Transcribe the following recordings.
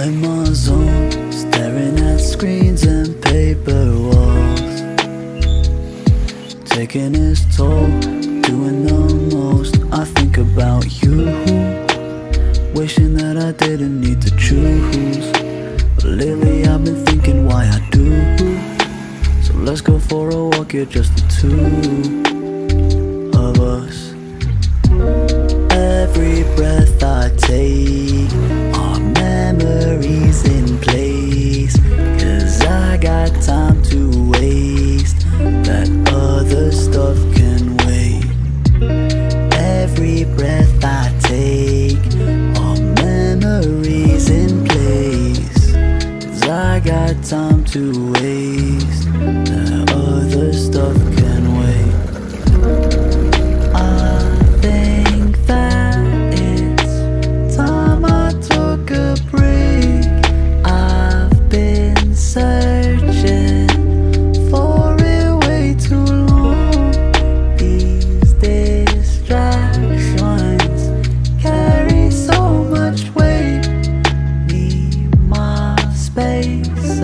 in my zone, staring at screens and paper walls, taking its toll, doing the most. I think about you, wishing that I didn't need to choose, but lately I've been thinking why I do. So let's go for a walk, you're just the two of us. Every breath I take are memories in place, 'cause I got time to waste, that other stuff can wait. Every breath I take are memories in place, 'cause I got time to waste, that other stuff can wait. I think that it's time I took a break. I've been searching for it way too long. These distractions carry so much weight. Need my space, I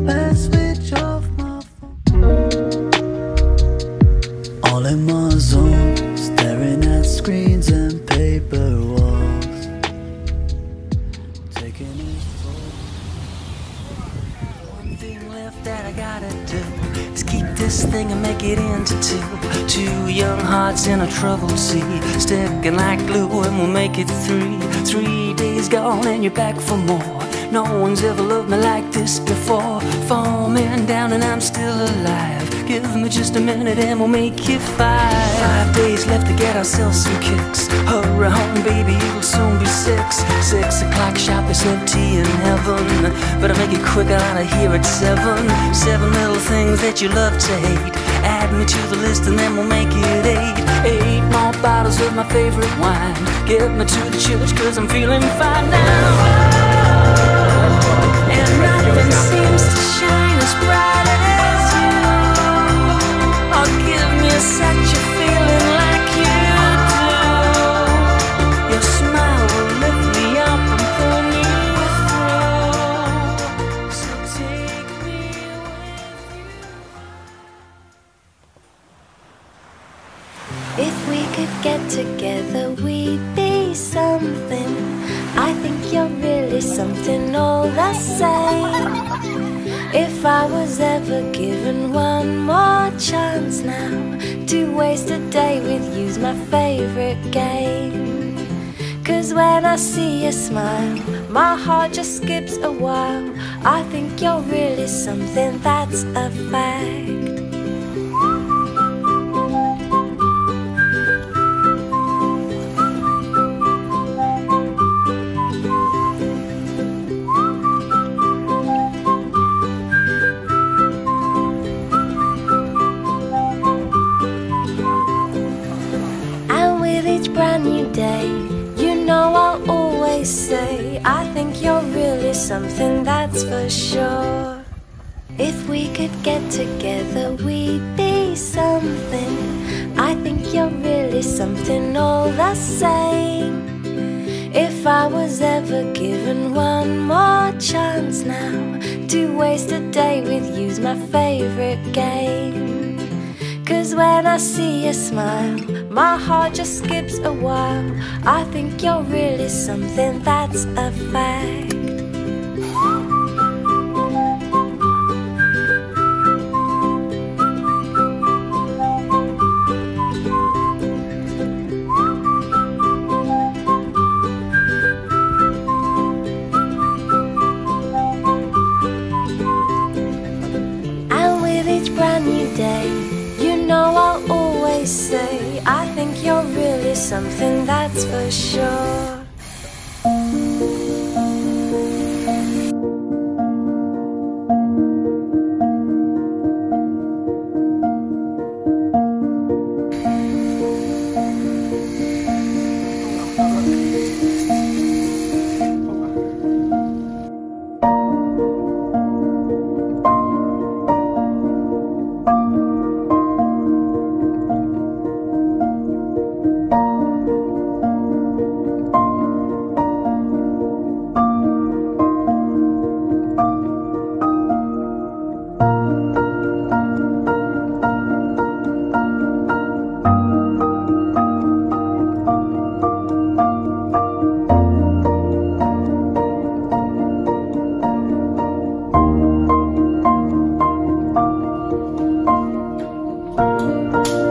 best switch off my phone. All in my zone, staring at screens and paper walls, taking its toll. One thing left that I gotta do is keep this thing and make it into two young hearts in a troubled sea, sticking like glue and we'll make it three. 3 days gone and you're back for more. No one's ever loved me like this before. 4 men down and I'm still alive. Give me just a minute and we'll make it 5. 5 days left to get ourselves some kicks. Hurry home, baby, it'll soon be 6. 6 o'clock sharp, there's no tea in heaven. Better make it quick, I'm out of here at 7. 7 little things that you love to hate. Add me to the list and then we'll make it 8. 8 more bottles of my favorite wine. Get me to the church 'cause I'm feeling fine now. And nothing seems to shine as bright as you. Oh, give me such a feeling like you do. Your smile will lift me up and pull me through. So take me with you. If we could get together, we'd be something. I think you're really something all the same. If I was ever given one more chance now to waste a day with you's my favorite game. 'Cause when I see you smile, my heart just skips a while. I think you're really something, that's a fact. Brand new day, you know I'll always say I think you're really something, that's for sure. If we could get together, we'd be something. I think you're really something all the same. If I was ever given one more chance now to waste a day with you's my favorite game. 'Cause when I see you smile, my heart just skips a while. I think you're really something, that's a fact. And with each brand new day, you know I'll always say I think you're really something, that's for sure. you.